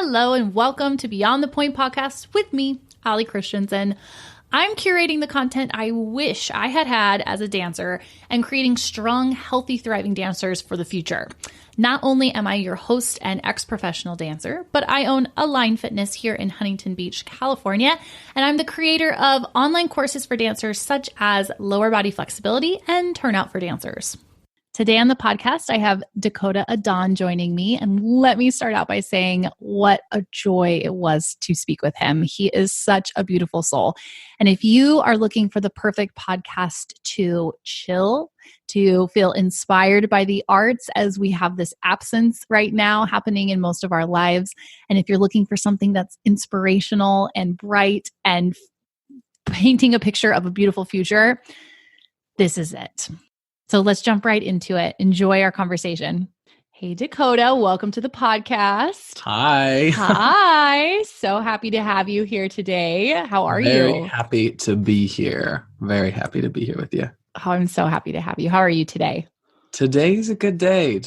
Hello and welcome to Beyond the Point podcast with me, Ali Christensen. I'm curating the content I wish I had had as a dancer and creating strong, healthy, thriving dancers for the future. Not only am I your host and ex-professional dancer, but I own Align Fitness here in Huntington Beach, California, and I'm the creator of online courses for dancers such as lower body flexibility and turnout for dancers. Today on the podcast, I have Dakota Adan joining me. And let me start out by saying what a joy it was to speak with him. He is such a beautiful soul. And if you are looking for the perfect podcast to chill, to feel inspired by the arts as we have this absence right now happening in most of our lives, and if you're looking for something that's inspirational and bright and painting a picture of a beautiful future, this is it. So let's jump right into it. Enjoy our conversation. Hey, Dakota, welcome to the podcast. Hi. Hi. So happy to have you here today. How are you? Very happy to be here. Very happy to be here with you. Oh, I'm so happy to have you. How are you today? Today's a good day.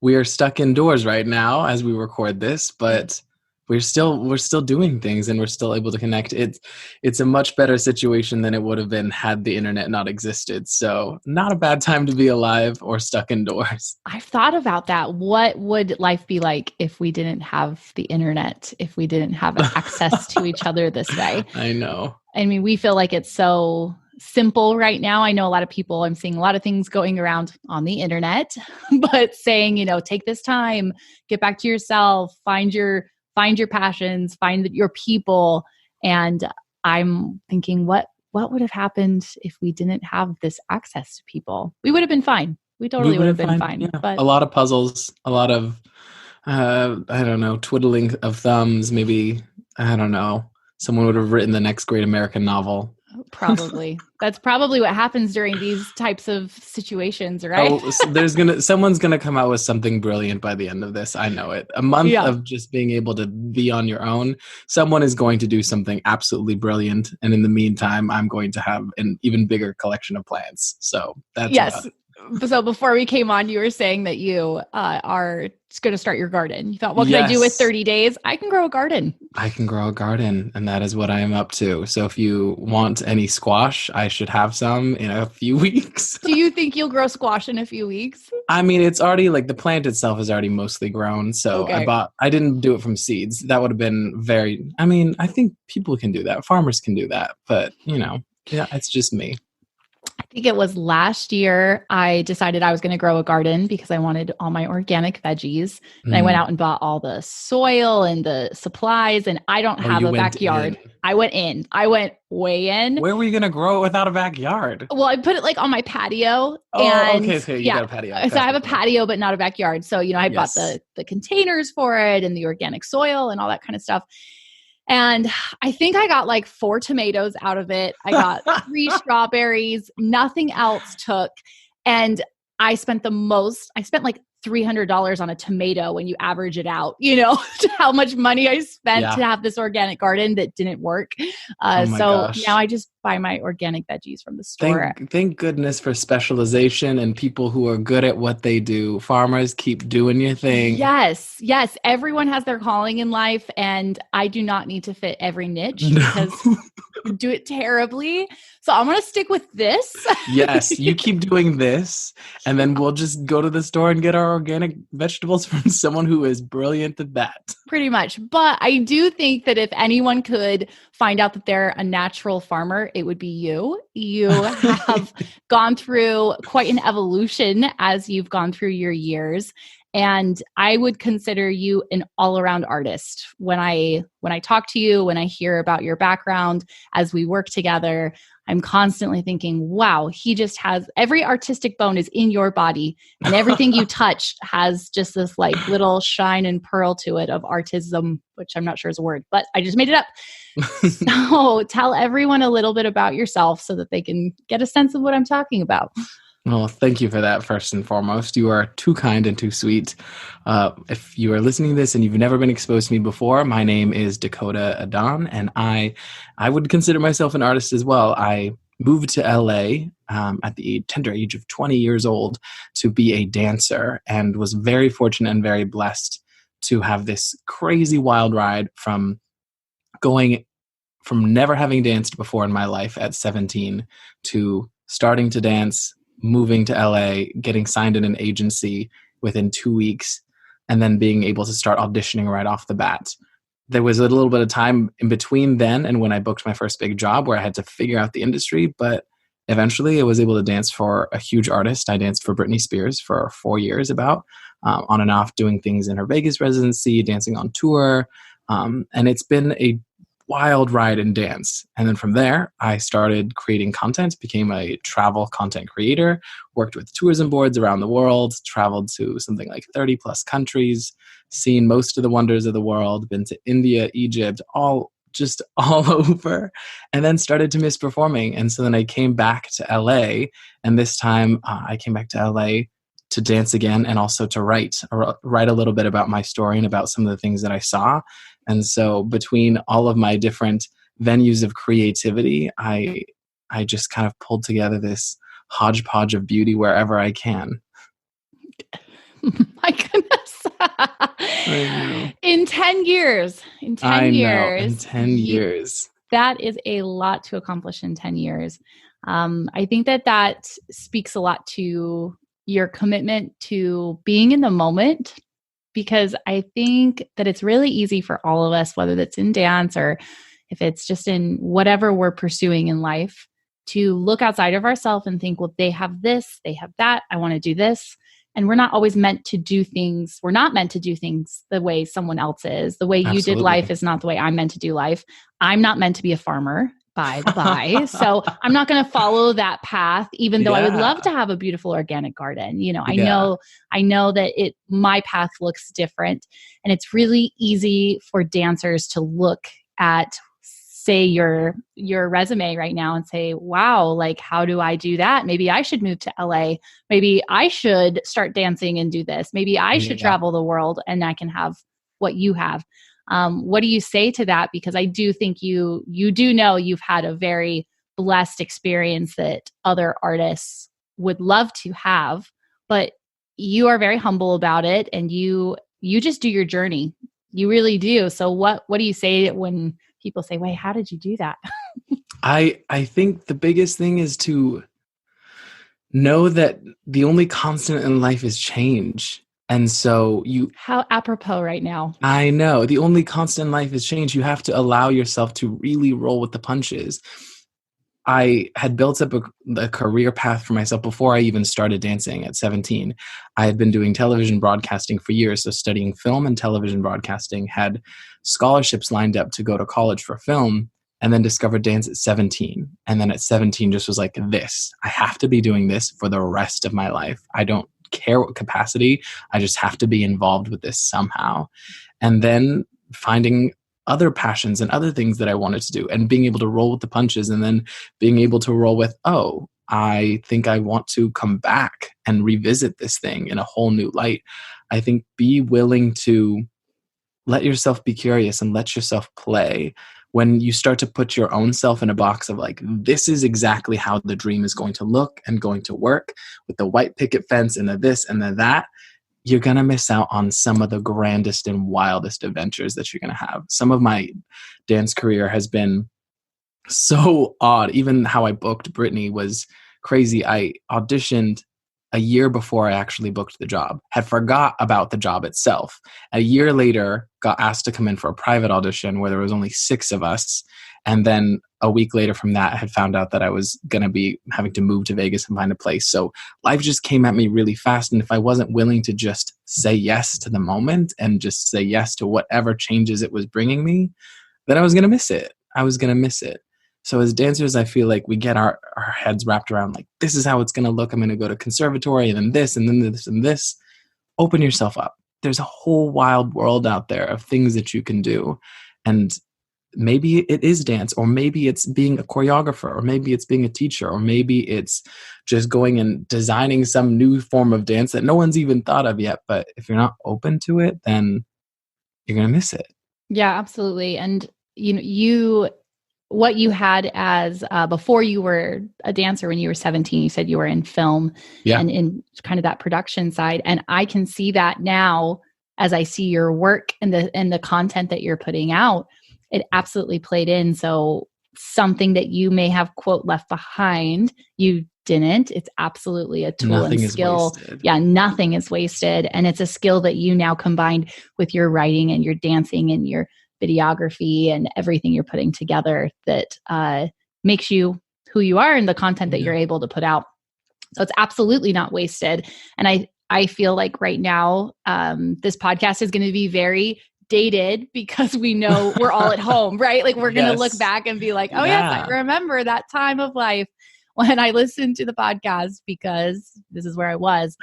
We are stuck indoors right now as we record this, but we're still doing things and we're still able to connect. It's a much better situation than it would have been had the internet not existed. So not a bad time to be alive or stuck indoors. I've thought about that. What would life be like if we didn't have the internet, if we didn't have access to each other this way? I know. I mean, we feel like it's so simple right now. I know a lot of people, I'm seeing a lot of things going around on the internet, but saying, take this time, get back to yourself, find your passions, find your people. And I'm thinking, what would have happened if we didn't have this access to people? We would have been fine. We totally would have been fine. Yeah. But a lot of puzzles, a lot of, twiddling of thumbs. Maybe, someone would have written the next great American novel. Probably. That's probably what happens during these types of situations, right? Oh, someone's gonna come out with something brilliant by the end of this. I know it. A month of just being able to be on your own. Someone is going to do something absolutely brilliant, and in the meantime, I'm going to have an even bigger collection of plants. So that's yes. So before we came on, you were saying that you are going to start your garden. You thought, what can I do with 30 days? I can grow a garden. I can grow a garden, and that is what I am up to. So if you want any squash, I should have some in a few weeks. Do you think you'll grow squash in a few weeks? I mean, it's already the plant itself is already mostly grown. So okay. I didn't do it from seeds. That would have been I think people can do that. Farmers can do that. But, it's just me. I think it was last year I decided I was going to grow a garden because I wanted all my organic veggies. And I went out and bought all the soil and the supplies, and I don't have a backyard. I went way in. Where were you going to grow it without a backyard? Well, I put it on my patio. Okay. So you got a patio. So I have a patio, but not a backyard. So, I bought the containers for it and the organic soil and all that kind of stuff. And I think I got 4 tomatoes out of it. I got 3 strawberries. Nothing else took. And I spent $300 on a tomato when you average it out, how much money I spent to have this organic garden that didn't work. Gosh. Now I just buy my organic veggies from the store. Thank goodness for specialization and people who are good at what they do. Farmers, keep doing your thing. Yes. Everyone has their calling in life, and I do not need to fit every niche because you do it terribly. So I'm going to stick with this. Yes, you keep doing this, and then we'll just go to the store and get our organic vegetables from someone who is brilliant at that. Pretty much. But I do think that if anyone could find out that they're a natural farmer, it would be you. You have gone through quite an evolution as you've gone through your years. And I would consider you an all-around artist. When I talk to you, when I hear about your background, as we work together, I'm constantly thinking, wow, he just has every artistic bone is in your body, and everything you touch has just this little shine and pearl to it of artism, which I'm not sure is a word, but I just made it up. So tell everyone a little bit about yourself so that they can get a sense of what I'm talking about. Well, thank you for that, first and foremost. You are too kind and too sweet. If you are listening to this and you've never been exposed to me before, my name is Dakota Adan, and I would consider myself an artist as well. I moved to LA at the tender age of 20 years old to be a dancer, and was very fortunate and very blessed to have this crazy wild ride from going from never having danced before in my life at 17 to starting to dance, moving to LA, getting signed in an agency within 2 weeks, and then being able to start auditioning right off the bat. There was a little bit of time in between then and when I booked my first big job where I had to figure out the industry, but eventually I was able to dance for a huge artist. I danced for Brittany Spears for 4 years on and off, doing things in her Vegas residency, dancing on tour. And it's been a wild ride in dance. And then from there, I started creating content, became a travel content creator, worked with tourism boards around the world, traveled to something like 30 plus countries, seen most of the wonders of the world, been to India, Egypt, all over, and then started to miss performing. And so then I came back to LA, and this time I came back to LA to dance again and also to write a little bit about my story and about some of the things that I saw. And so between all of my different venues of creativity, I just kind of pulled together this hodgepodge of beauty wherever I can. My goodness. I know. In 10 years. In 10 years. That is a lot to accomplish in 10 years. I think that speaks a lot to your commitment to being in the moment, because I think that it's really easy for all of us, whether that's in dance or if it's just in whatever we're pursuing in life, to look outside of ourselves and think, well, they have this, they have that, I want to do this. And we're not always meant to do things. We're not meant to do things the way someone else is. The way you did life is not the way I'm meant to do life. I'm not meant to be a farmer, by the by. So I'm not going to follow that path, even though I would love to have a beautiful organic garden. I know that my path looks different, and it's really easy for dancers to look at, say, your resume right now and say, wow, like, how do I do that? Maybe I should move to LA. Maybe I should start dancing and do this. Maybe I should travel the world and I can have what you have. What do you say to that? Because I do think you do know you've had a very blessed experience that other artists would love to have, but you are very humble about it, and you just do your journey. You really do. So what do you say when people say, wait, how did you do that? I think the biggest thing is to know that the only constant in life is change. And so how apropos right now. I know. The only constant in life is change. You have to allow yourself to really roll with the punches. I had built up a career path for myself before I even started dancing at 17. I had been doing television broadcasting for years, so studying film and television broadcasting, had scholarships lined up to go to college for film, and then discovered dance at 17. And then at 17 just was like, I have to be doing this for the rest of my life. I don't care what capacity, I just have to be involved with this somehow. And then finding other passions and other things that I wanted to do, and being able to roll with the punches, and then being able to roll with, I think I want to come back and revisit this thing in a whole new light. I think be willing to let yourself be curious and let yourself play. When you start to put your own self in a box of like, this is exactly how the dream is going to look and going to work with the white picket fence and the this and the that, you're going to miss out on some of the grandest and wildest adventures that you're going to have. Some of my dance career has been so odd. Even how I booked Brittany was crazy. I auditioned a year before I actually booked the job, had forgot about the job itself. A year later, got asked to come in for a private audition where there was only 6 of us. And then a week later from that, I had found out that I was going to be having to move to Vegas and find a place. So life just came at me really fast. And if I wasn't willing to just say yes to the moment and just say yes to whatever changes it was bringing me, then I was going to miss it. So as dancers, I feel like we get our heads wrapped around like, this is how it's going to look. I'm going to go to conservatory and then this and then this and this. Open yourself up. There's a whole wild world out there of things that you can do. And maybe it is dance, or maybe it's being a choreographer, or maybe it's being a teacher, or maybe it's just going and designing some new form of dance that no one's even thought of yet. But if you're not open to it, then you're going to miss it. Yeah, absolutely. And what you had as before you were a dancer when you were 17, you said you were in film and in kind of that production side. And I can see that now as I see your work and the content that you're putting out, it absolutely played in. So something that you may have, quote, left behind, you didn't. It's absolutely a tool Nothing and skill. is wasted. Yeah, nothing is wasted. And it's a skill that you now combined with your writing and your dancing and your videography and everything you're putting together that makes you who you are and the content that you're able to put out. So it's absolutely not wasted. And I feel like right now, this podcast is going to be very dated because we know we're all at home, right? Like we're going to look back and be like, oh yes, I remember that time of life when I listened to the podcast because this is where I was.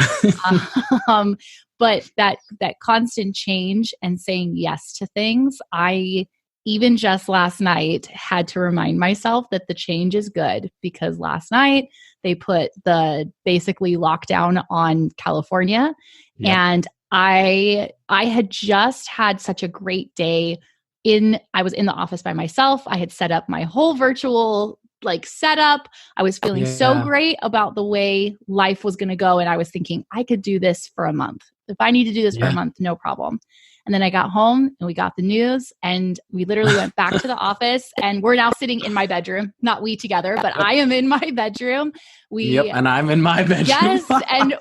But that constant change and saying yes to things, I even just last night had to remind myself that the change is good because last night they put the basically lockdown on California. Yep. And I had just had such a great day I was in the office by myself. I had set up my whole virtual setup. I was feeling so great about the way life was going to go. And I was thinking I could do this for a month. If I need to do this for a month, no problem. And then I got home and we got the news and we literally went back to the office and we're now sitting in my bedroom, not we together, but I am in my bedroom. And I'm in my bedroom. Yes. And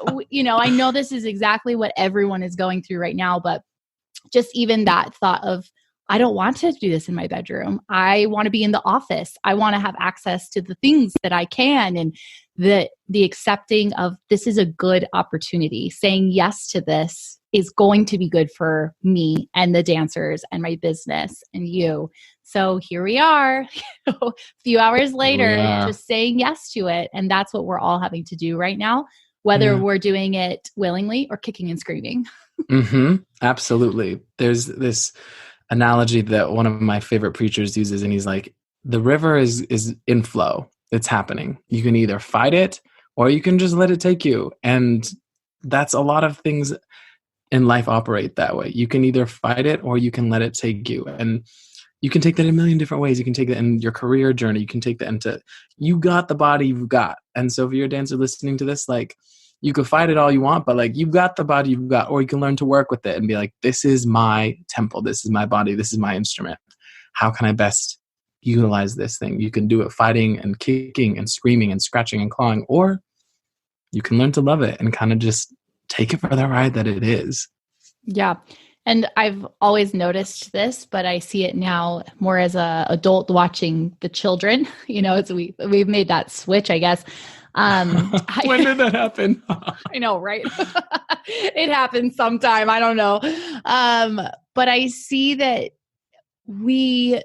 I know this is exactly what everyone is going through right now, but just even that thought of, I don't want to do this in my bedroom. I want to be in the office. I want to have access to the things that I can. And the accepting of this is a good opportunity. Saying yes to this is going to be good for me and the dancers and my business and you. So here we are, a few hours later, just saying yes to it. And that's what we're all having to do right now, whether we're doing it willingly or kicking and screaming. Absolutely. There's this analogy that one of my favorite preachers uses, and he's like, the river is in flow. It's happening. You can either fight it or you can just let it take you. And that's a lot of things in life operate that way. You can either fight it or you can let it take you. And you can take that in a million different ways. You can take that in your career journey. You can take that into, you got the body you've got. And so if you're a dancer listening to this, you could fight it all you want, but you've got the body you've got, or you can learn to work with it and be like, this is my temple. This is my body. This is my instrument. How can I best utilize this thing? You can do it fighting and kicking and screaming and scratching and clawing, or you can learn to love it and kind of just take it for the ride that it is. Yeah. And I've always noticed this, but I see it now more as a adult watching the children, we've made that switch, I guess. When did that happen? I know, right? It happens sometime. I don't know. But I see that when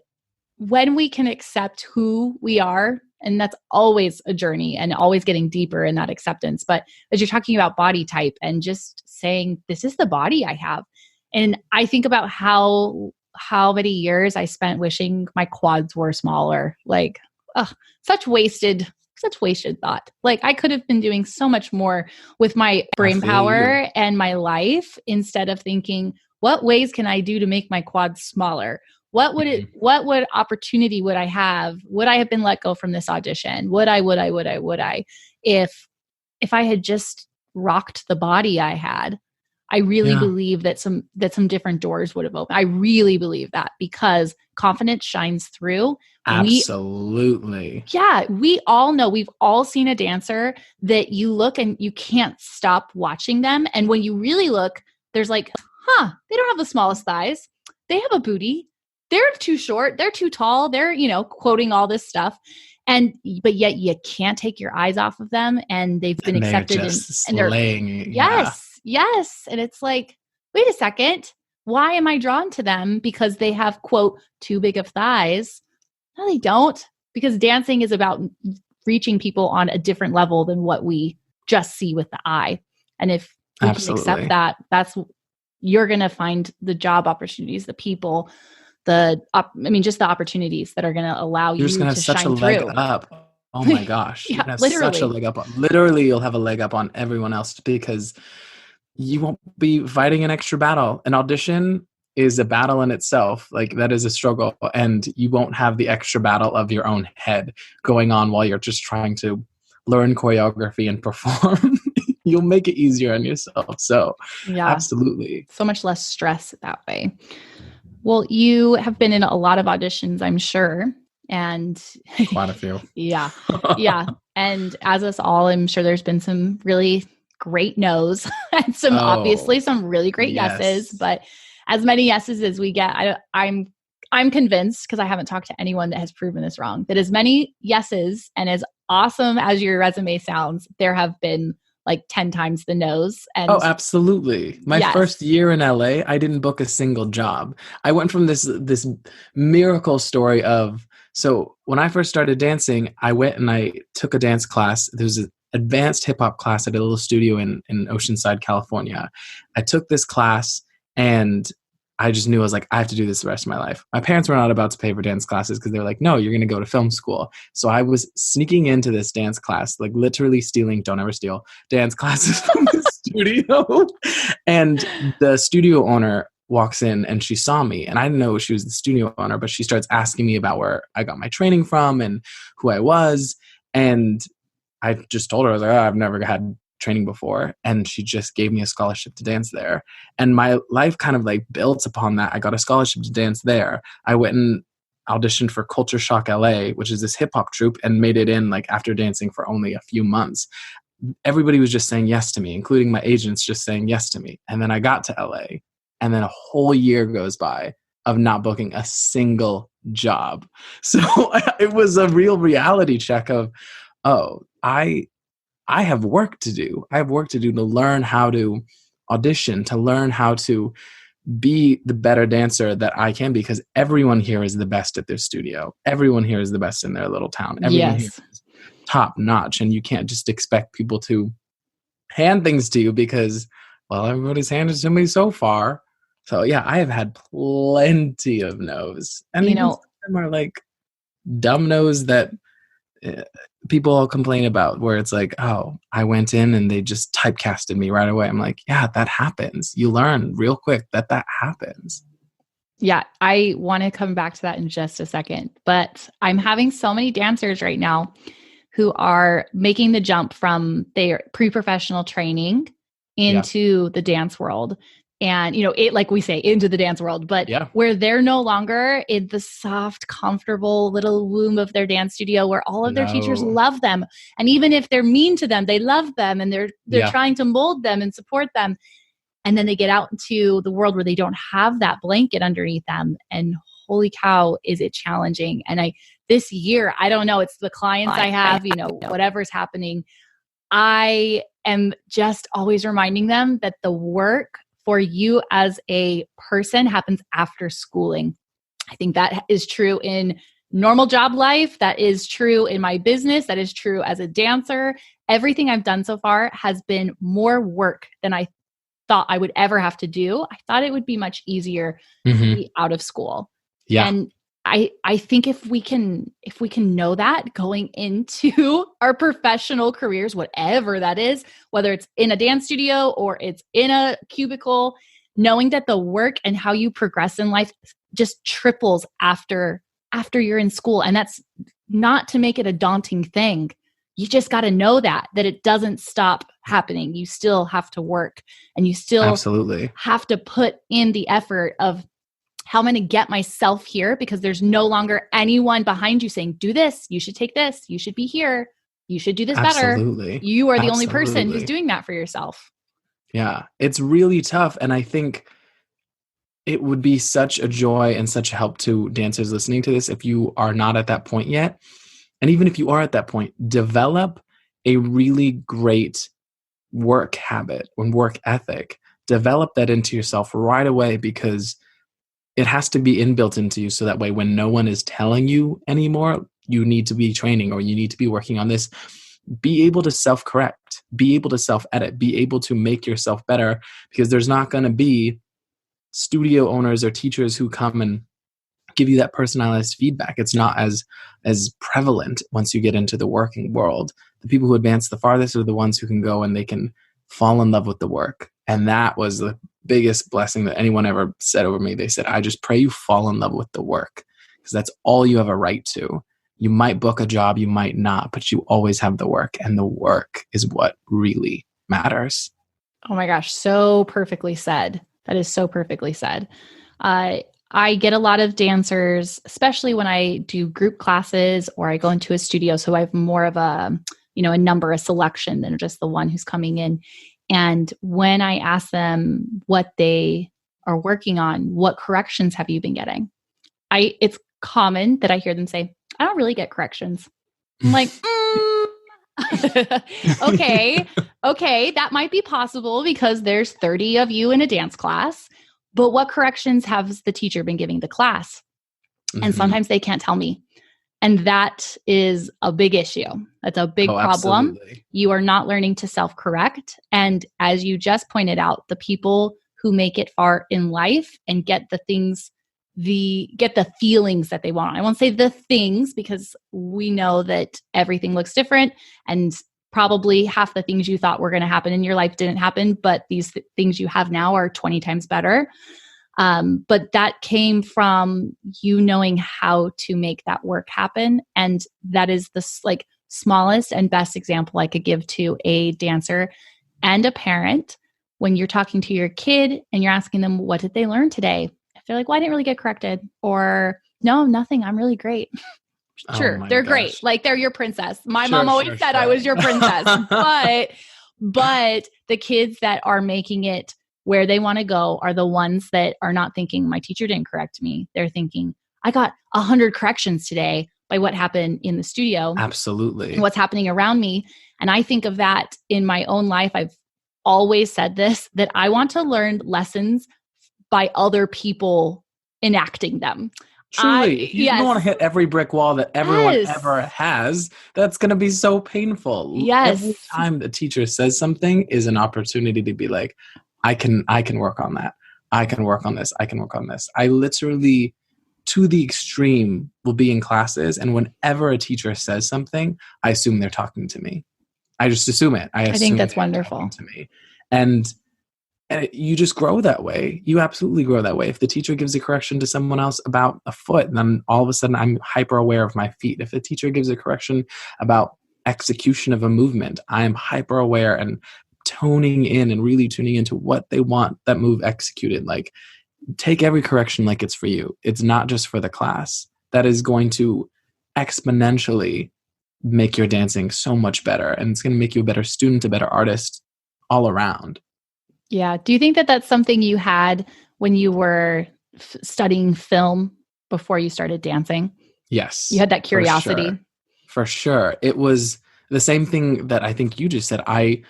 we can accept who we are, and that's always a journey and always getting deeper in that acceptance. But as you're talking about body type and just saying, this is the body I have. And I think about how many years I spent wishing my quads were smaller, such wasted thought. I could have been doing so much more with my brain power and my life instead of thinking, what ways can I do to make my quads smaller? What opportunity would I have? Would I have been let go from this audition? Would I, if I had just rocked the body I had? I really believe that some different doors would have opened. I really believe that because confidence shines through. Absolutely. We all know, we've all seen a dancer that you look and you can't stop watching them. And when you really look, there's they don't have the smallest thighs. They have a booty. They're too short. They're too tall. They're, quoting all this stuff. But yet you can't take your eyes off of them. And they've been accepted. And they're slaying. Yes. And it's wait a second. Why am I drawn to them? Because they have, quote, too big of thighs. No, they don't. Because dancing is about reaching people on a different level than what we just see with the eye. And if we can accept that, you're going to find the job opportunities, the people, just the opportunities that are going to allow you to shine through. You're just going to have such a leg up. Oh my gosh. Yeah, literally. Such a leg up. Literally, you'll have a leg up on everyone else because you won't be fighting an extra battle. An audition is a battle in itself. That is a struggle. And you won't have the extra battle of your own head going on while you're just trying to learn choreography and perform. you'll make it easier on yourself. So Yeah. absolutely. So much less stress that way. Well, you have been in a lot of auditions, I'm sure. And Quite a few. yeah. Yeah. And as us all, I'm sure there's been some really great no's and obviously some really great yeses, but as many yeses as we get, I'm convinced, because I haven't talked to anyone that has proven this wrong, that as many yeses and as awesome as your resume sounds, there have been like 10 times the no's. And absolutely. My first year in LA, I didn't book a single job. I went from this miracle story of, so when I first started dancing, I went and I took a dance class. There was an advanced hip hop class at a little studio in Oceanside, California. I took this class and I just knew, I was like, I have to do this the rest of my life. My parents were not about to pay for dance classes because they were like, no, you're going to go to film school. So I was sneaking into this dance class, like literally stealing, don't ever steal, dance classes from the studio. And the studio owner walks in and she saw me, and I didn't know she was the studio owner, but she starts asking me about where I got my training from and who I was. And I just told her, I was like, I've never had training before. And she just gave me a scholarship to dance there. And my life kind of like built upon that. I got a scholarship to dance there. I went and auditioned for Culture Shock LA, which is this hip hop troupe, and made it in like after dancing for only a few months. Everybody was just saying yes to me, including my agents just saying yes to me. And then I got to LA, and then a whole year goes by of not booking a single job. So it was a real reality check of, oh, I have work to do. I have work to do to learn how to audition, to learn how to be the better dancer that I can be, because everyone here is the best at their studio. Everyone here is the best in their little town. Everyone here is top notch. And you can't just expect people to hand things to you because, well, everybody's handed to me so far. So yeah, I have had plenty of no's. And some of them are like dumb no's that people all complain about, where it's like, oh, I went in and they just typecasted me right away. I'm like, yeah, that happens. You learn real quick that happens. Yeah, I want to come back to that in just a second, but I'm having so many dancers right now who are making the jump from their pre-professional training into the dance world. And, it, like we say, into the dance world, but where they're no longer in the soft, comfortable little womb of their dance studio where all of their teachers love them. And even if they're mean to them, they love them and they're trying to mold them and support them. And then they get out into the world where they don't have that blanket underneath them. And holy cow, is it challenging. And this year, I don't know, it's the clients I have, whatever's happening. I am just always reminding them that the work for you as a person happens after schooling. I think that is true in normal job life. That is true in my business. That is true as a dancer. Everything I've done so far has been more work than I thought I would ever have to do. I thought it would be much easier to be out of school. Yeah. And I think if we can know that going into our professional careers, whatever that is, whether it's in a dance studio or it's in a cubicle, knowing that the work and how you progress in life just triples after you're in school. And that's not to make it a daunting thing. You just got to know that it doesn't stop happening. You still have to work, and you still absolutely have to put in the effort of how I'm going to get myself here, because there's no longer anyone behind you saying, do this, you should take this, you should be here, you should do this better. You are the only person who's doing that for yourself. Yeah, it's really tough. And I think it would be such a joy and such a help to dancers listening to this if you are not at that point yet. And even if you are at that point, develop a really great work habit and work ethic. Develop that into yourself right away, because it has to be inbuilt into you. So that way, when no one is telling you anymore, you need to be training or you need to be working on this, be able to self-correct, be able to self-edit, be able to make yourself better, because there's not going to be studio owners or teachers who come and give you that personalized feedback. It's not as prevalent once you get into the working world. The people who advance the farthest are the ones who can go and they can fall in love with the work. And that was the biggest blessing that anyone ever said over me. They said, I just pray you fall in love with the work, because that's all you have a right to. You might book a job, you might not, but you always have the work, and the work is what really matters. Oh my gosh, so perfectly said. That is so perfectly said. I get a lot of dancers, especially when I do group classes or I go into a studio. So I have more of a, a number, a selection than just the one who's coming in. And when I ask them what they are working on, what corrections have you been getting? It's common that I hear them say, I don't really get corrections. I'm like, okay, that might be possible because there's 30 of you in a dance class, but what corrections has the teacher been giving the class? And sometimes they can't tell me. And that is a big issue. That's a big problem. Absolutely. You are not learning to self-correct. And as you just pointed out, the people who make it far in life and get the things, get the feelings that they want. I won't say the things because we know that everything looks different and probably half the things you thought were going to happen in your life didn't happen, but these things you have now are 20 times better. But that came from you knowing how to make that work happen. And that is the smallest and best example I could give to a dancer and a parent when you're talking to your kid and you're asking them, what did they learn today? If they're like, well, I didn't really get corrected, or no, nothing, I'm really great. Sure, they're great. Like they're your princess. My mom always said I was your princess. But the kids that are making it where they want to go are the ones that are not thinking, my teacher didn't correct me. They're thinking, I got 100 corrections today by what happened in the studio. Absolutely. And what's happening around me. And I think of that in my own life. I've always said this, that I want to learn lessons by other people enacting them. Truly, if you don't want to hit every brick wall that everyone ever has, that's going to be so painful. Yes. Every time the teacher says something is an opportunity to be like, I can work on that. I can work on this. I can work on this. I literally, to the extreme, will be in classes, and whenever a teacher says something, I assume they're talking to me. I just assume it. I think that's wonderful to me, and you just grow that way. You absolutely grow that way. If the teacher gives a correction to someone else about a foot, then all of a sudden I'm hyper aware of my feet. If the teacher gives a correction about execution of a movement, I'm hyper aware and toning in and really tuning into what they want that move executed. Like, take every correction like it's for you. It's not just for the class. That is going to exponentially make your dancing so much better. And it's going to make you a better student, a better artist all around. Yeah. Do you think that that's something you had when you were studying film before you started dancing? Yes. You had that curiosity. For sure. It was the same thing that I think you just said. I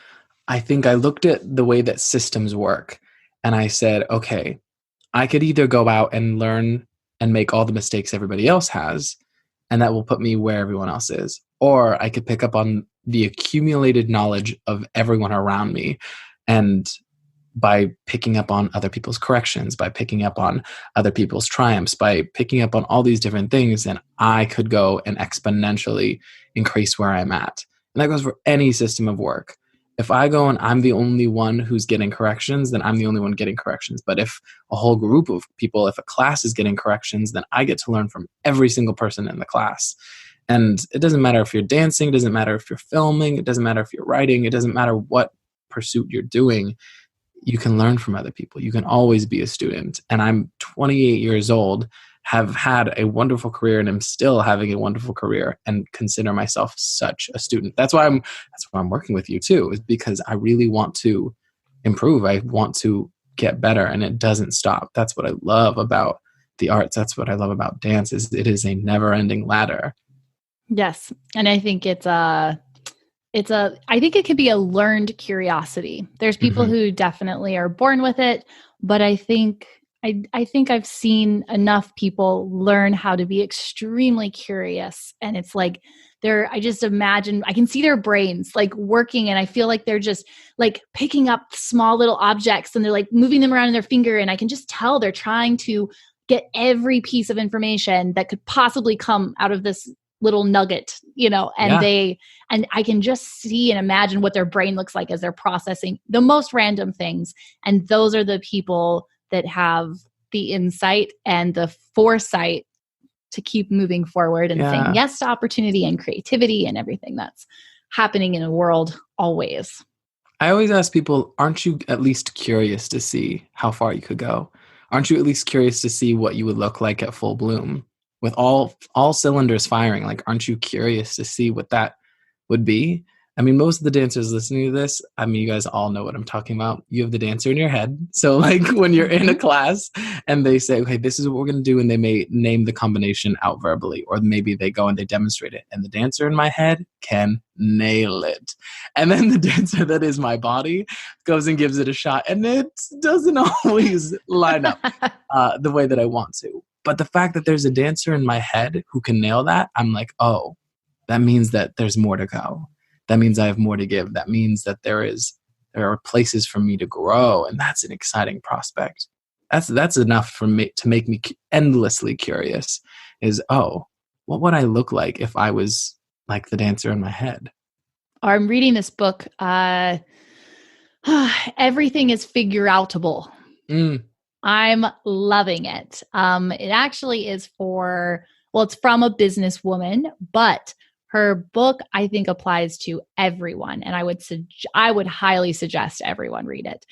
think I looked at the way that systems work and I said, okay, I could either go out and learn and make all the mistakes everybody else has, and that will put me where everyone else is. Or I could pick up on the accumulated knowledge of everyone around me, and by picking up on other people's corrections, by picking up on other people's triumphs, by picking up on all these different things, and I could go and exponentially increase where I'm at. And that goes for any system of work. If I go and I'm the only one who's getting corrections, then I'm the only one getting corrections. But if a whole group of people, if a class is getting corrections, then I get to learn from every single person in the class. And it doesn't matter if you're dancing, it doesn't matter if you're filming, it doesn't matter if you're writing, it doesn't matter what pursuit you're doing. You can learn from other people. You can always be a student. And I'm 28 years old, have had a wonderful career, and am still having a wonderful career, and consider myself such a student. That's why I'm working with you too, is because I really want to improve. I want to get better, and it doesn't stop. That's what I love about the arts. That's what I love about dance, is it is a never-ending ladder. Yes. And I think I think it could be a learned curiosity. There's people who definitely are born with it, but I think I've seen enough people learn how to be extremely curious. And it's like I just imagine, I can see their brains like working, and I feel like they're just like picking up small little objects and they're like moving them around in their finger. And I can just tell they're trying to get every piece of information that could possibly come out of this little nugget, and I can just see and imagine what their brain looks like as they're processing the most random things. And those are the people that have the insight and the foresight to keep moving forward and saying yes to opportunity and creativity and everything that's happening in the world always. I always ask people, aren't you at least curious to see how far you could go? Aren't you at least curious to see what you would look like at full bloom with all cylinders firing? Like, aren't you curious to see what that would be? I mean, most of the dancers listening to this, I mean, you guys all know what I'm talking about. You have the dancer in your head. So, like, when you're in a class and they say, okay, this is what we're going to do, and they may name the combination out verbally, or maybe they go and they demonstrate it, and the dancer in my head can nail it. And then the dancer that is my body goes and gives it a shot, and it doesn't always line up the way that I want to. But the fact that there's a dancer in my head who can nail that, I'm like, oh, that means that there's more to go. That means I have more to give. That means that there are places for me to grow, and that's an exciting prospect. That's enough for me to make me endlessly curious. Is, oh, what would I look like if I was like the dancer in my head? I'm reading this book. Everything is figure outable. I'm loving it. It actually is it's from a businesswoman, but her book, I think, applies to everyone. And I would highly suggest everyone read it.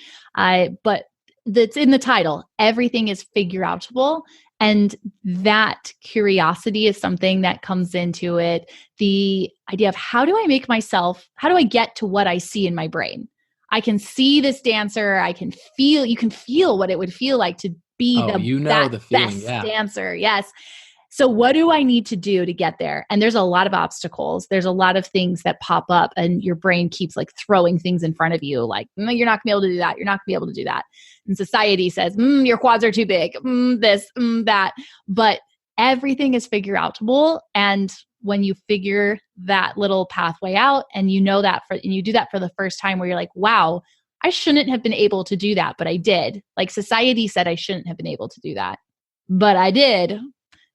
But that's in the title. Everything is figure outable. And that curiosity is something that comes into it. The idea of how do I get to what I see in my brain? I can see this dancer. You can feel what it would feel like to be the feeling, best dancer. Yes. So what do I need to do to get there? And there's a lot of obstacles. There's a lot of things that pop up, and your brain keeps like throwing things in front of you. Like, you're not gonna be able to do that. You're not gonna be able to do that. And society says, your quads are too big, this, that. But everything is figure outable. And when you figure that little pathway out, and you do that for the first time, where you're like, wow, I shouldn't have been able to do that, but I did. Like, society said I shouldn't have been able to do that, but I did.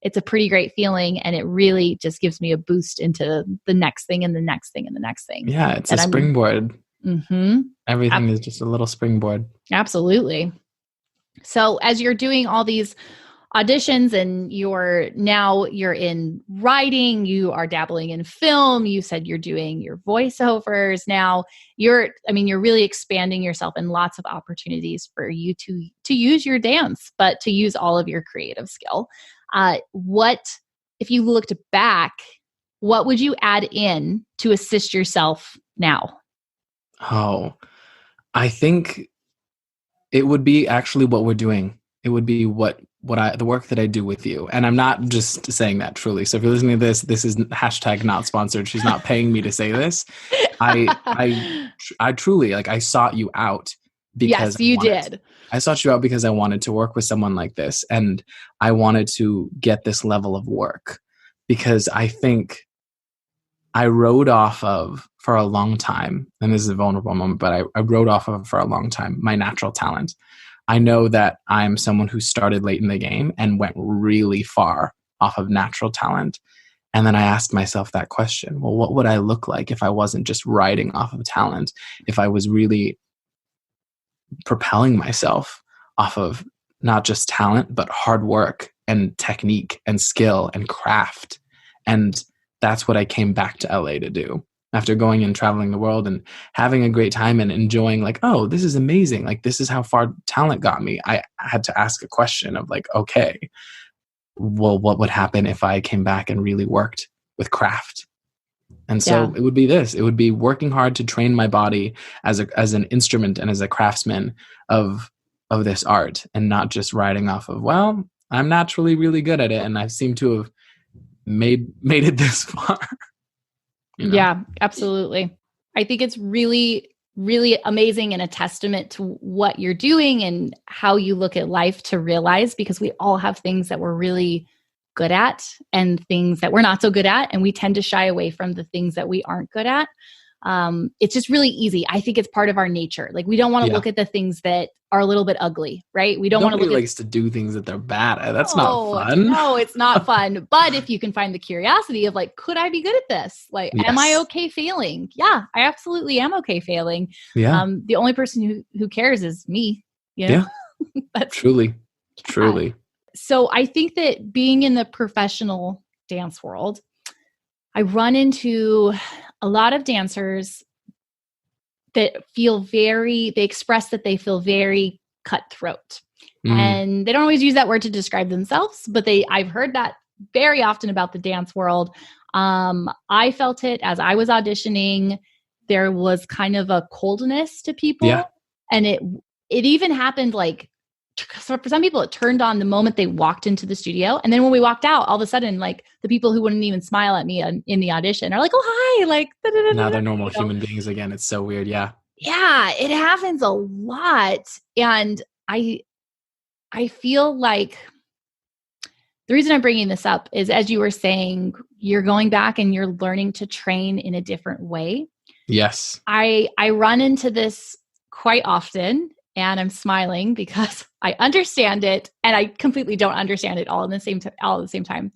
It's a pretty great feeling, and it really just gives me a boost into the next thing and the next thing and the next thing. Yeah, it's a springboard. Everything is just a little springboard. Absolutely. So as you're doing all these auditions, and you're in writing, you are dabbling in film, you said you're doing your voiceovers now, you're really expanding yourself, and lots of opportunities for you to use your dance, but to use all of your creative skill. If you looked back, what would you add in to assist yourself now? Oh, I think it would be actually what we're doing. It would be the work that I do with you. And I'm not just saying that, truly. So if you're listening to this is hashtag not sponsored. She's not paying me to say this. I truly, like, I sought you out because yes, you did. I sought you out because I wanted to work with someone like this. And I wanted to get this level of work, because I think I rode off of, for a long time, and this is a vulnerable moment, but I rode off of for a long time my natural talent. I know that I'm someone who started late in the game and went really far off of natural talent. And then I asked myself that question, well, what would I look like if I wasn't just riding off of talent? If I was really propelling myself off of not just talent, but hard work and technique and skill and craft. And that's what I came back to LA to do. After going and traveling the world and having a great time and enjoying, like, oh, this is amazing. Like, this is how far talent got me. I had to ask a question of, like, okay, well, what would happen if I came back and really worked with craft? And so it would be this. It would be working hard to train my body as an instrument and as a craftsman of this art, and not just riding off of, well, I'm naturally really good at it, and I seem to have made it this far. You know? Yeah, absolutely. I think it's really, really amazing, and a testament to what you're doing and how you look at life, to realize, because we all have things that we're really good at and things that we're not so good at. And we tend to shy away from the things that we aren't good at. It's just really easy. I think it's part of our nature. Like, we don't want to look at the things that are a little bit ugly, right? We don't want to look likes to do things that they're bad at. That's not fun. No, it's not fun. But if you can find the curiosity of, like, could I be good at this? Like, am I okay failing? Yeah, I absolutely am okay failing. Yeah. The only person who cares is me. You know? Yeah. That's truly. So I think that being in the professional dance world, I run into a lot of dancers that they express that they feel very cutthroat. And they don't always use that word to describe themselves, but I've heard that very often about the dance world. I felt it as I was auditioning. There was kind of a coldness to people. Yeah. And it even happened like, so for some people, it turned on the moment they walked into the studio. And then when we walked out, all of a sudden, like the people who wouldn't even smile at me in the audition are like, oh, hi. Like, now they're normal human beings again. It's so weird. Yeah. Yeah, it happens a lot. And I feel like the reason I'm bringing this up is, as you were saying, you're going back and you're learning to train in a different way. Yes. I run into this quite often, and I'm smiling because I understand it and I completely don't understand it all at the same time.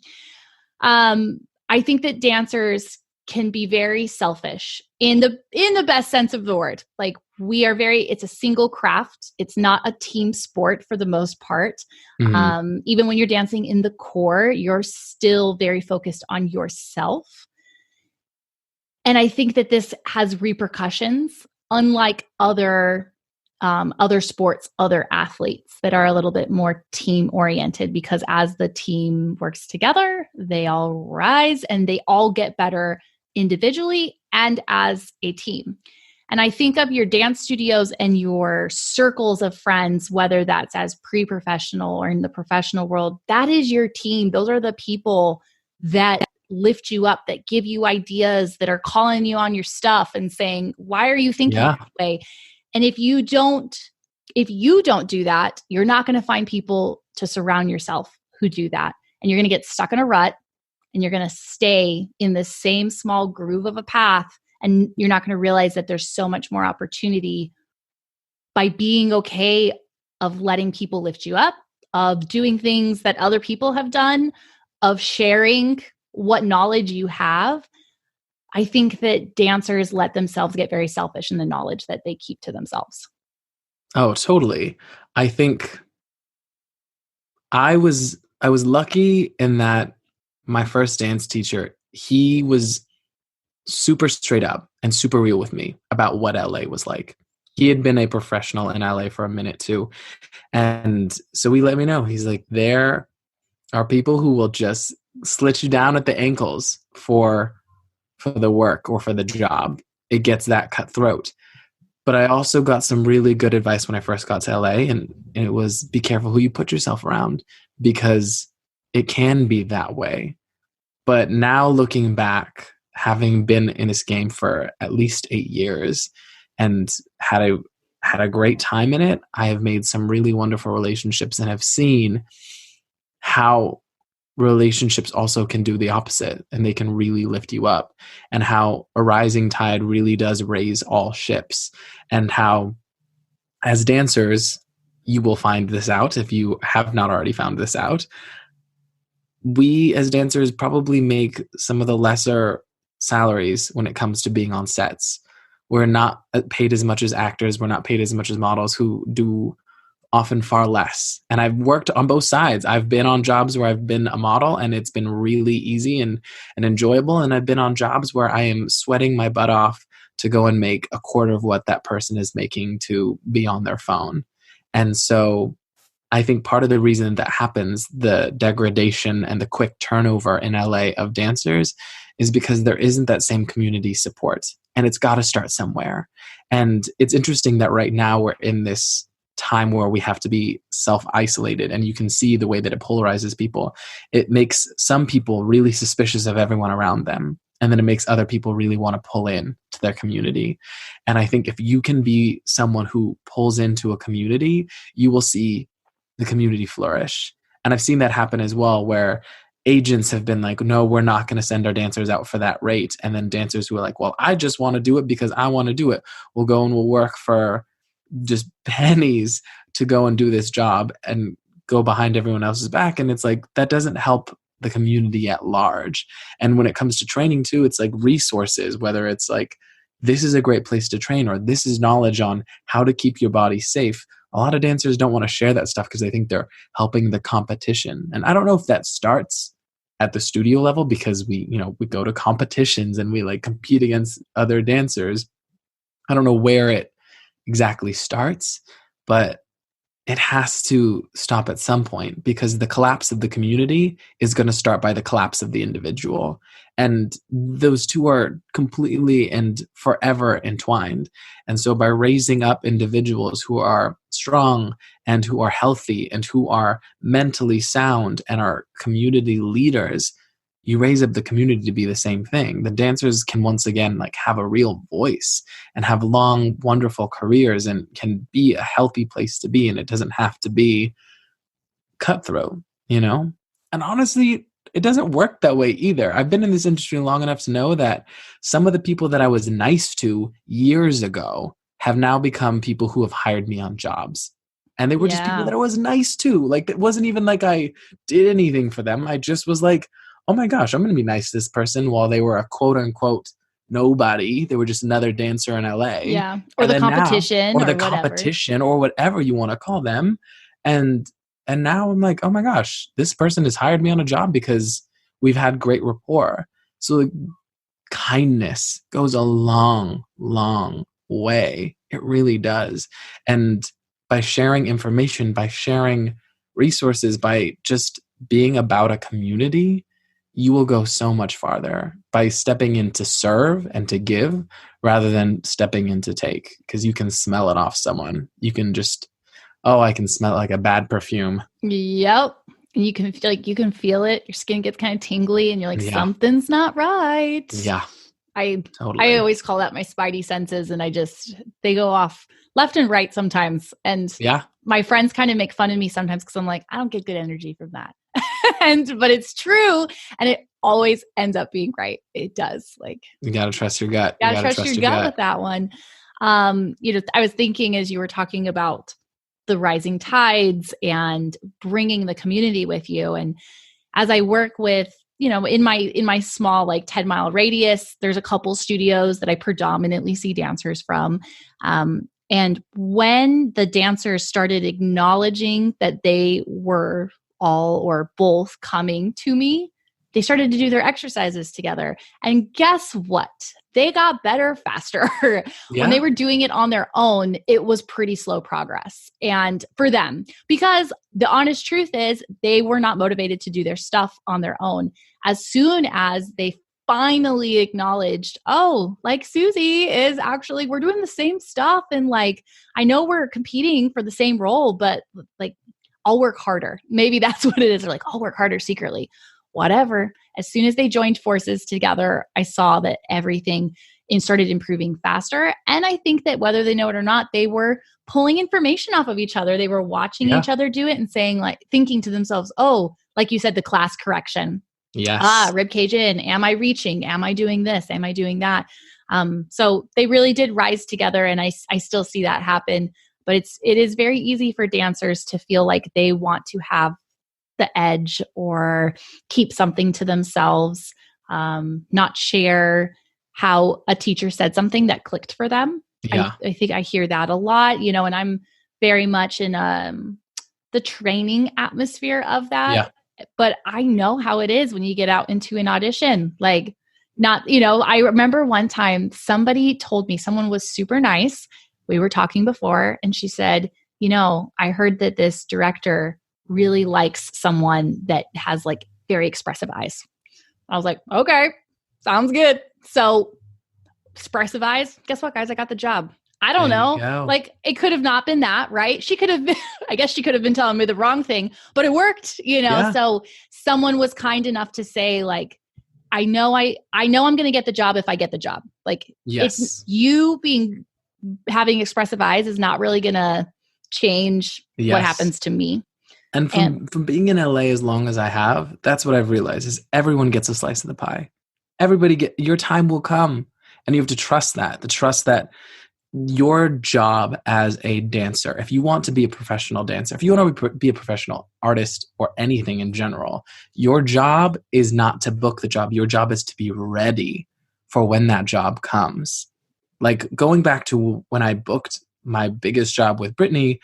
I think that dancers can be very selfish in the best sense of the word. Like, it's a single craft. It's not a team sport for the most part. Mm-hmm. Even when you're dancing in the core, you're still very focused on yourself. And I think that this has repercussions, unlike other sports, other athletes that are a little bit more team oriented, because as the team works together, they all rise and they all get better individually and as a team. And I think of your dance studios and your circles of friends, whether that's as pre-professional or in the professional world, that is your team. Those are the people that lift you up, that give you ideas, that are calling you on your stuff and saying, why are you thinking that way? And if you don't do that, you're not going to find people to surround yourself who do that. And you're going to get stuck in a rut, and you're going to stay in the same small groove of a path. And you're not going to realize that there's so much more opportunity by being okay of letting people lift you up, of doing things that other people have done, of sharing what knowledge you have. I think that dancers let themselves get very selfish in the knowledge that they keep to themselves. Oh, totally. I think I was lucky in that my first dance teacher, he was super straight up and super real with me about what LA was like. He had been a professional in LA for a minute too. And so he let me know. He's like, there are people who will just slit you down at the ankles for the work or for the job. It gets that cutthroat. But I also got some really good advice when I first got to LA, and it was, be careful who you put yourself around, because it can be that way. But now looking back, having been in this game for at least 8 years and had a great time in it, I have made some really wonderful relationships and have seen how relationships also can do the opposite, and they can really lift you up, and how a rising tide really does raise all ships, and how as dancers, you will find this out if you have not already found this out. We as dancers probably make some of the lesser salaries when it comes to being on sets. We're not paid as much as actors. We're not paid as much as models, who do often far less. And I've worked on both sides. I've been on jobs where I've been a model and it's been really easy and enjoyable. And I've been on jobs where I am sweating my butt off to go and make a quarter of what that person is making to be on their phone. And so I think part of the reason that happens, the degradation and the quick turnover in LA of dancers, is because there isn't that same community support. And it's got to start somewhere. And it's interesting that right now we're in this time where we have to be self-isolated, and you can see the way that it polarizes people. It makes some people really suspicious of everyone around them, and then it makes other people really want to pull in to their community. And I think if you can be someone who pulls into a community, you will see the community flourish. And I've seen that happen as well, where agents have been like, no, we're not going to send our dancers out for that rate. And then dancers who are like, well, I just want to do it because I want to do it, will go and will work for just pennies to go and do this job and go behind everyone else's back. And it's like, that doesn't help the community at large. And when it comes to training too, it's like resources, whether it's like, this is a great place to train, or this is knowledge on how to keep your body safe. A lot of dancers don't want to share that stuff because they think they're helping the competition. And I don't know if that starts at the studio level, because we go to competitions and we like compete against other dancers. I don't know where it exactly starts, but it has to stop at some point, because the collapse of the community is going to start by the collapse of the individual. And those two are completely and forever entwined. And so by raising up individuals who are strong and who are healthy and who are mentally sound and are community leaders, you raise up the community to be the same thing. The dancers can once again like have a real voice and have long, wonderful careers and can be a healthy place to be. And it doesn't have to be cutthroat, you know? And honestly, it doesn't work that way either. I've been in this industry long enough to know that some of the people that I was nice to years ago have now become people who have hired me on jobs. And they were just people that I was nice to. Like, it wasn't even like I did anything for them. I just was like, oh my gosh, I'm going to be nice to this person, while they were a quote unquote nobody. They were just another dancer in LA. Yeah. Or the competition. Or the competition, or whatever you want to call them. And now I'm like, oh my gosh, this person has hired me on a job because we've had great rapport. So like, kindness goes a long, long way. It really does. And by sharing information, by sharing resources, by just being about a community, you will go so much farther by stepping in to serve and to give rather than stepping in to take, because you can smell it off someone. You can just, oh, I can smell it like a bad perfume. Yep. And you can feel it. Your skin gets kind of tingly and you're like, something's not right. Yeah. I always call that my spidey senses, and they go off left and right sometimes. And my friends kind of make fun of me sometimes because I'm like, I don't get good energy from that. But it's true. And it always ends up being right. It does. Like, you got to trust your gut. You got to trust your gut with that one. I was thinking as you were talking about the rising tides and bringing the community with you. And as I work with, in my small, like 10-mile radius, there's a couple studios that I predominantly see dancers from. And when the dancers started acknowledging that they were all or both coming to me, they started to do their exercises together. And guess what? They got better faster. When they were doing it on their own, it was pretty slow progress. And for them, because the honest truth is they were not motivated to do their stuff on their own. As soon as they finally acknowledged, oh, like Susie is actually, we're doing the same stuff. And like, I know we're competing for the same role, but like, I'll work harder. Maybe that's what it is. They're like, I'll work harder secretly. Whatever. As soon as they joined forces together, I saw that everything started improving faster. And I think that whether they know it or not, they were pulling information off of each other. They were watching each other do it and saying, like, thinking to themselves, oh, like you said, the class correction. Yes. Rib cage in. Am I reaching? Am I doing this? Am I doing that? So they really did rise together, and I still see that happen. But it is very easy for dancers to feel like they want to have the edge or keep something to themselves, not share how a teacher said something that clicked for them. Yeah. I think I hear that a lot, and I'm very much in the training atmosphere of that. Yeah. But I know how it is when you get out into an audition. Like, I remember one time somebody told me, someone was super nice. We were talking before, and she said, I heard that this director really likes someone that has like very expressive eyes. I was like, okay, sounds good. So expressive eyes, guess what, guys? I got the job. I don't know. Like, it could have not been that, right? She could have been, I guess she could have been telling me the wrong thing, but it worked, So someone was kind enough to say, like, I know I'm going to get the job if I get the job. Like, it's you having expressive eyes is not really going to change what happens to me. And from being in LA as long as I have, that's what I've realized is everyone gets a slice of the pie. Your time will come, and you have to trust that your job as a dancer, if you want to be a professional dancer, if you want to be a professional artist or anything in general, your job is not to book the job. Your job is to be ready for when that job comes. Like, going back to when I booked my biggest job with Brittany,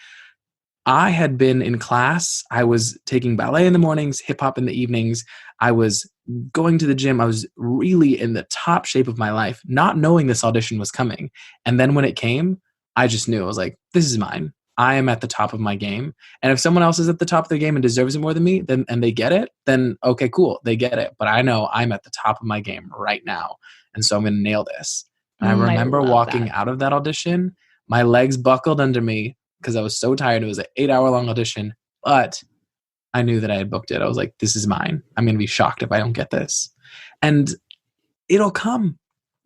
I had been in class. I was taking ballet in the mornings, hip hop in the evenings. I was going to the gym. I was really in the top shape of my life, not knowing this audition was coming. And then when it came, I just knew. I was like, this is mine. I am at the top of my game. And if someone else is at the top of their game and deserves it more than me, then and they get it, then okay, cool. They get it. But I know I'm at the top of my game right now. And so I'm going to nail this. And I remember walking out of that audition, my legs buckled under me because I was so tired. It was an 8-hour long audition, but I knew that I had booked it. I was like, this is mine. I'm going to be shocked if I don't get this. And it'll come.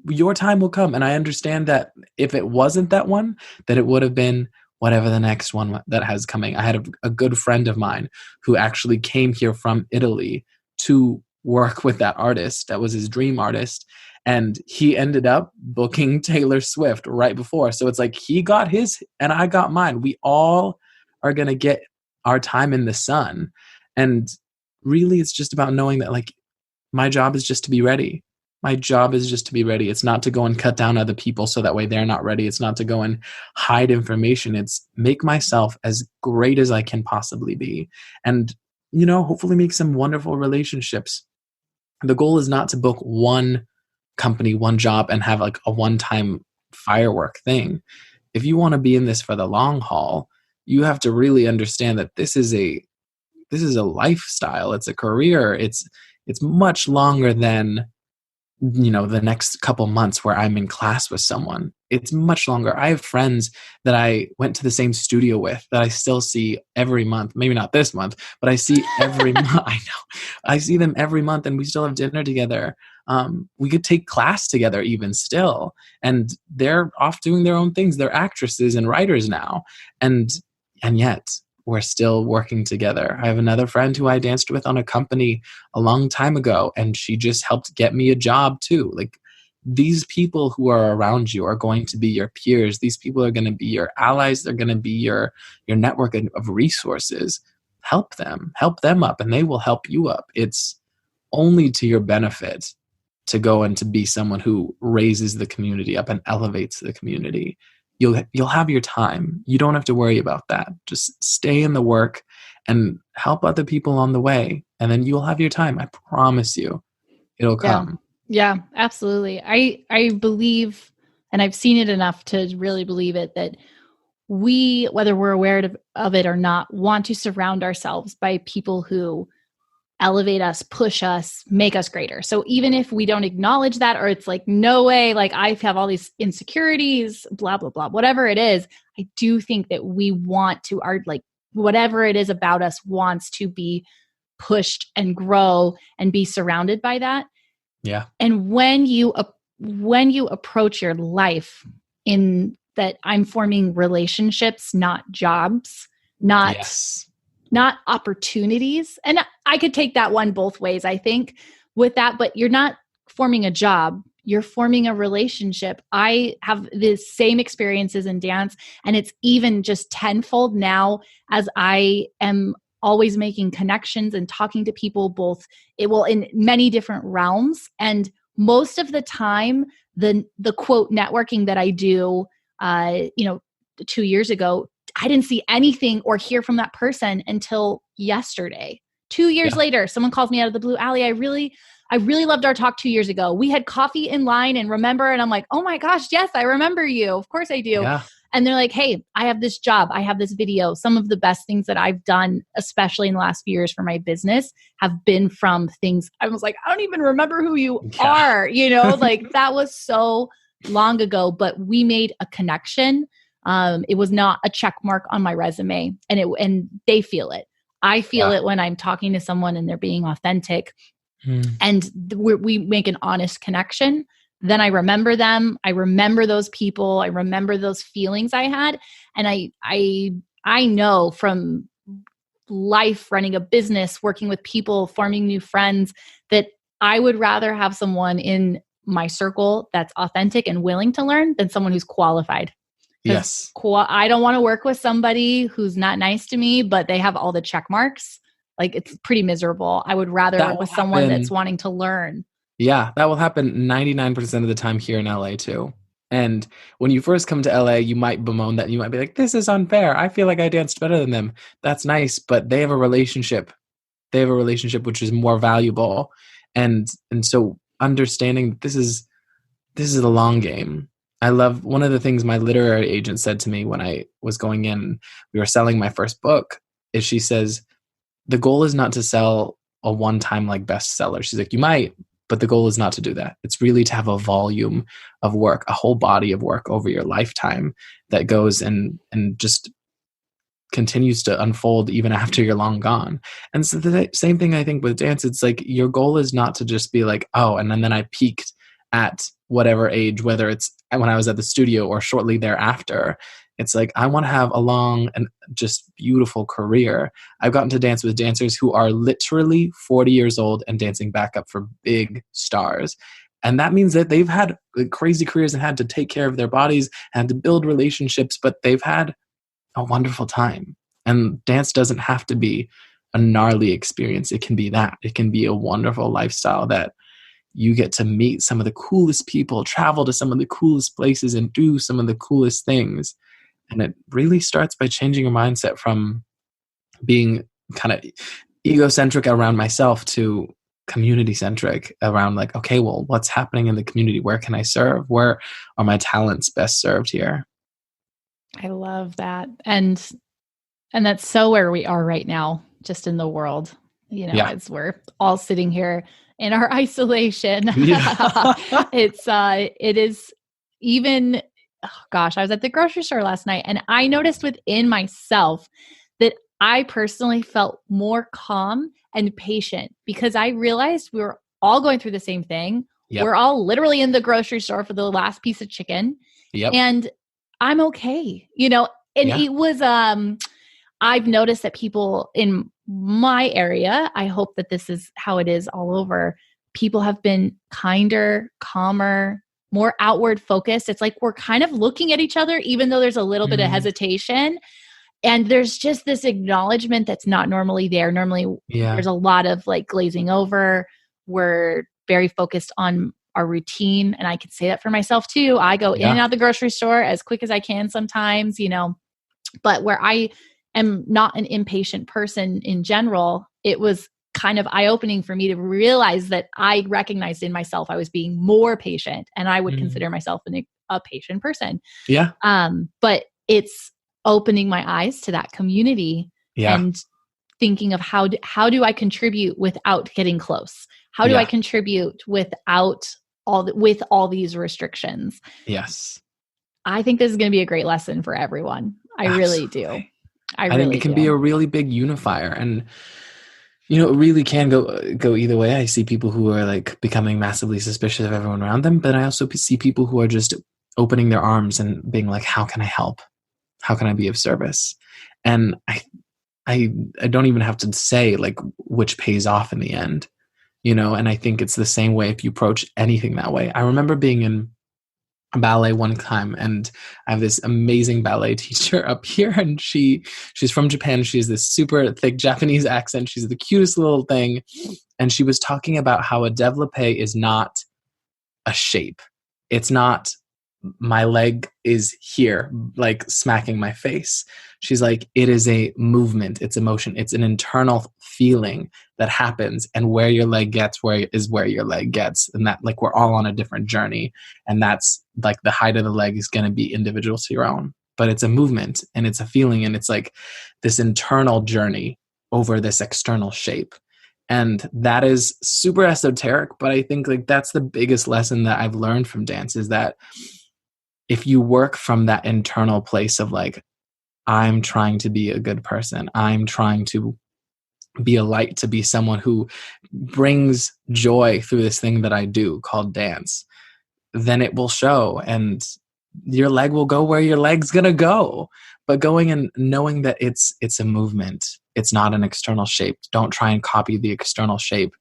Your time will come. And I understand that if it wasn't that one, that it would have been whatever the next one that has coming. I had a good friend of mine who actually came here from Italy to work with that artist. That was his dream artist. And he ended up booking Taylor Swift right before. So it's like he got his and I got mine. We all are going to get our time in the sun. And really, it's just about knowing that, like, my job is just to be ready. My job is just to be ready. It's not to go and cut down other people so that way they're not ready. It's not to go and hide information. It's make myself as great as I can possibly be. And, hopefully make some wonderful relationships. The goal is not to book one company, one job, and have like a one-time firework thing. If you want to be in this for the long haul, you have to really understand that this is a lifestyle. It's a career. It's much longer than the next couple months where I'm in class with someone. It's much longer. I have friends that I went to the same studio with that I still see every month. Maybe not this month, but I see every month. I know. I see them every month and we still have dinner together. We could take class together even still. And they're off doing their own things. They're actresses and writers now. And yet we're still working together. I have another friend who I danced with on a company a long time ago, and she just helped get me a job too. Like, these people who are around you are going to be your peers. These people are going to be your allies. They're going to be your network of resources. Help them up, and they will help you up. It's only to your benefit to go and to be someone who raises the community up and elevates the community. You'll have your time. You don't have to worry about that. Just stay in the work and help other people on the way. And then you'll have your time. I promise you, it'll come. Yeah, absolutely. I believe, and I've seen it enough to really believe it, that we, whether we're aware of it or not, want to surround ourselves by people who elevate us, push us, make us greater. So even if we don't acknowledge that, or it's like, no way, like I have all these insecurities, blah, blah, blah, whatever it is, I do think that we want to, whatever it is about us wants to be pushed and grow and be surrounded by that. Yeah. And when you approach your life in that, I'm forming relationships, not jobs, not opportunities. And I could take that one both ways, I think, with that, but you're not forming a job, you're forming a relationship. I have the same experiences in dance, and it's even just tenfold now as I am always making connections and talking to people in many different realms. And most of the time, the quote networking that I do, 2 years ago, I didn't see anything or hear from that person until yesterday. 2 years later, someone calls me out of the blue. Allie, I really loved our talk 2 years ago. We had coffee in line and remember, and I'm like, oh my gosh, yes, I remember you. Of course I do. Yeah. And they're like, hey, I have this job. I have this video. Some of the best things that I've done, especially in the last few years for my business, have been from things. I was like, I don't even remember who you are. Like that was so long ago, but we made a connection. It was not a check mark on my resume, and they feel it. I feel it when I'm talking to someone and they're being authentic and we make an honest connection. Then I remember them. I remember those people. I remember those feelings I had. And I know from life, running a business, working with people, forming new friends, that I would rather have someone in my circle that's authentic and willing to learn than someone who's qualified. Yes. I don't want to work with somebody who's not nice to me, but they have all the check marks. Like, it's pretty miserable. I would rather work with someone that's wanting to learn. Yeah, that will happen 99% of the time here in LA too. And when you first come to LA, you might bemoan that. You might be like, this is unfair. I feel like I danced better than them. That's nice. But they have a relationship. They have a relationship which is more valuable. And so understanding this is a long game. I love one of the things my literary agent said to me when I was going in, we were selling my first book, is she says, the goal is not to sell a one-time like bestseller. She's like, you might, but the goal is not to do that. It's really to have a volume of work, a whole body of work over your lifetime that goes and just continues to unfold even after you're long gone. And so the same thing I think with dance, it's like your goal is not to just be like, oh, and then I peaked at whatever age, whether it's when I was at the studio or shortly thereafter. It's like, I want to have a long and just beautiful career. I've gotten to dance with dancers who are literally 40 years old and dancing back up for big stars. And that means that they've had crazy careers and had to take care of their bodies, had to build relationships, but they've had a wonderful time. And dance doesn't have to be a gnarly experience. It can be that. It can be a wonderful lifestyle that you get to meet some of the coolest people, travel to some of the coolest places, and do some of the coolest things. And it really starts by changing your mindset from being kind of egocentric around myself to community centric around like, okay, well, what's happening in the community? Where can I serve? Where are my talents best served here? I love that. And that's so where we are right now, just in the world, as we're all sitting here in our isolation. Yeah. It is even, oh gosh, I was at the grocery store last night and I noticed within myself that I personally felt more calm and patient because I realized we were all going through the same thing. Yep. We're all literally in the grocery store for the last piece of chicken. Yep. And I'm okay, and it was, I've noticed that people in my area, I hope that this is how it is all over, people have been kinder, calmer, more outward focused. It's like we're kind of looking at each other, even though there's a little bit of hesitation. And there's just this acknowledgement that's not normally there. Normally, there's a lot of like glazing over. We're very focused on our routine. And I can say that for myself too. I go in and out the grocery store as quick as I can sometimes, but where I am not an impatient person in general, it was kind of eye-opening for me to realize that I recognized in myself I was being more patient, and I would consider myself a patient person. Yeah. But it's opening my eyes to that community and thinking of how do I contribute without getting close? How do I contribute without with all these restrictions? Yes. I think this is going to be a great lesson for everyone. I really do. I think it can be a really big unifier, and it really can go either way. I see people who are like becoming massively suspicious of everyone around them, but I also see people who are just opening their arms and being like, how can I help? How can I be of service? And I don't even have to say like which pays off in the end, and I think it's the same way if you approach anything that way. I remember being in ballet one time, and I have this amazing ballet teacher up here, and she's from Japan. She has this super thick Japanese accent. She's the cutest little thing, and she was talking about how a développé is not a shape. It's not my leg is here, like smacking my face. She's like, it is a movement. It's emotion. It's an internal feeling that happens, and where your leg gets, where your leg gets. And that like, we're all on a different journey. And that's like the height of the leg is going to be individual to your own, but it's a movement and it's a feeling. And it's like this internal journey over this external shape. And that is super esoteric, but I think like that's the biggest lesson that I've learned from dance is that if you work from that internal place of like, I'm trying to be a good person, I'm trying to be a light, to be someone who brings joy through this thing that I do called dance, then it will show, and your leg will go where your leg's gonna go. But going and knowing that it's a movement, it's not an external shape. Don't try and copy the external shape.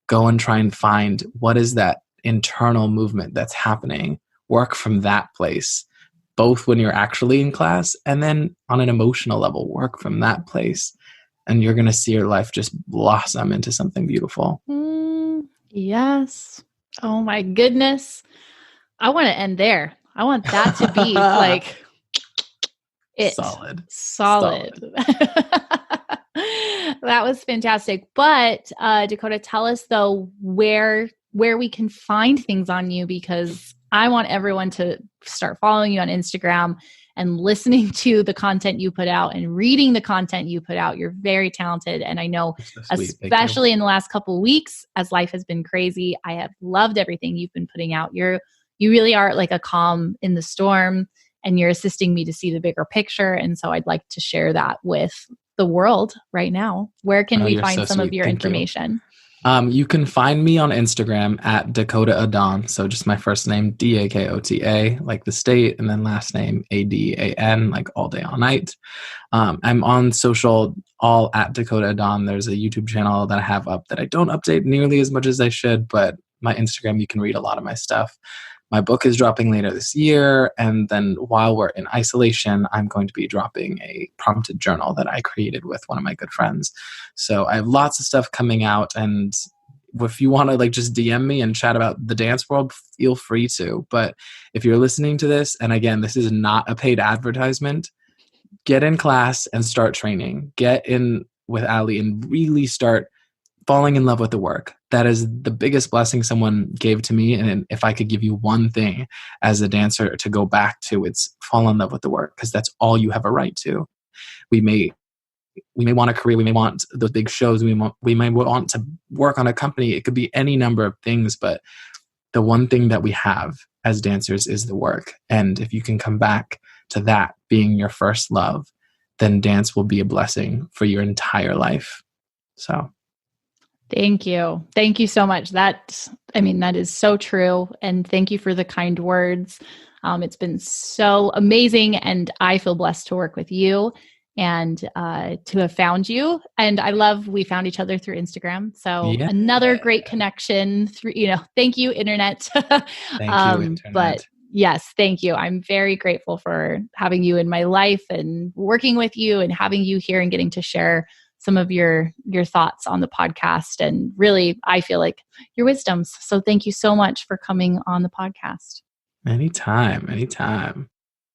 Go and try and find what is that internal movement that's happening. Work from that place, both when you're actually in class and then on an emotional level, work from that place. And you're going to see your life just blossom into something beautiful. Yes. Oh my goodness. I want to end there. I want that to be like it. Solid. Solid. That was fantastic. But Dakota, tell us though where we can find things on you, because I want everyone to start following you on Instagram and listening to the content you put out and reading the content you put out. You're very talented. And I know, So especially in the last couple of weeks, as life has been crazy, I have loved everything you've been putting out. You really are like a calm in the storm, and you're assisting me to see the bigger picture. And so I'd like to share that with the world right now. Where can we find some of your information? You can find me on Instagram at Dakota Adan. So just my first name, Dakota, like the state, and then last name, Adan, like all day, all night. I'm on social, all at Dakota Adan. There's a YouTube channel that I have up that I don't update nearly as much as I should, but my Instagram, you can read a lot of my stuff. My book is dropping later this year, and then while we're in isolation, I'm going to be dropping a prompted journal that I created with one of my good friends. So I have lots of stuff coming out, and if you want to like just DM me and chat about the dance world, feel free to. But if you're listening to this, and again, this is not a paid advertisement, get in class and start training. Get in with Ali and really start falling in love with the work. That is the biggest blessing someone gave to me. And if I could give you one thing as a dancer to go back to, it's fall in love with the work, because that's all you have a right to. We may want a career. We may want those big shows. We may want to work on a company. It could be any number of things, but the one thing that we have as dancers is the work. And if you can come back to that being your first love, then dance will be a blessing for your entire life. So thank you. Thank you so much. That is so true. And thank you for the kind words. It's been so amazing, and I feel blessed to work with you and to have found you. And I love we found each other through Instagram. So another great connection through, thank you, internet. Thank you, internet. But yes, thank you. I'm very grateful for having you in my life and working with you and having you here and getting to share some of your thoughts on the podcast, and really, I feel like your wisdoms. So thank you so much for coming on the podcast. Anytime.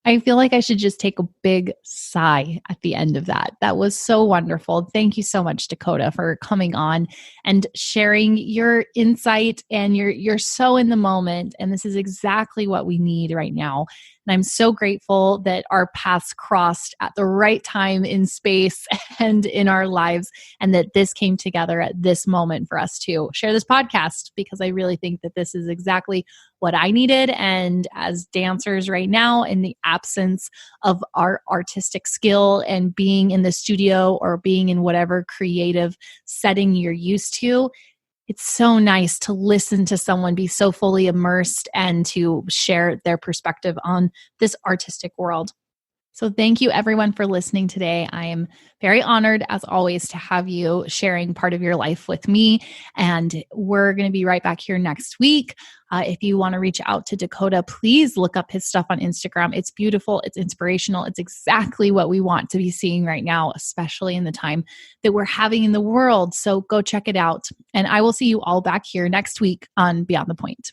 I feel like I should just take a big sigh at the end of that. That was so wonderful. Thank you so much, Dakota, for coming on and sharing your insight. And you're so in the moment. And this is exactly what we need right now. And I'm so grateful that our paths crossed at the right time in space and in our lives, and that this came together at this moment for us to share this podcast, because I really think that this is exactly what I needed. And as dancers right now, in the absence of our artistic skill and being in the studio or being in whatever creative setting you're used to, it's so nice to listen to someone be so fully immersed and to share their perspective on this artistic world. So thank you everyone for listening today. I am very honored, as always, to have you sharing part of your life with me. And we're going to be right back here next week. If you want to reach out to Dakota, please look up his stuff on Instagram. It's beautiful. It's inspirational. It's exactly what we want to be seeing right now, especially in the time that we're having in the world. So go check it out. And I will see you all back here next week on Beyond the Point.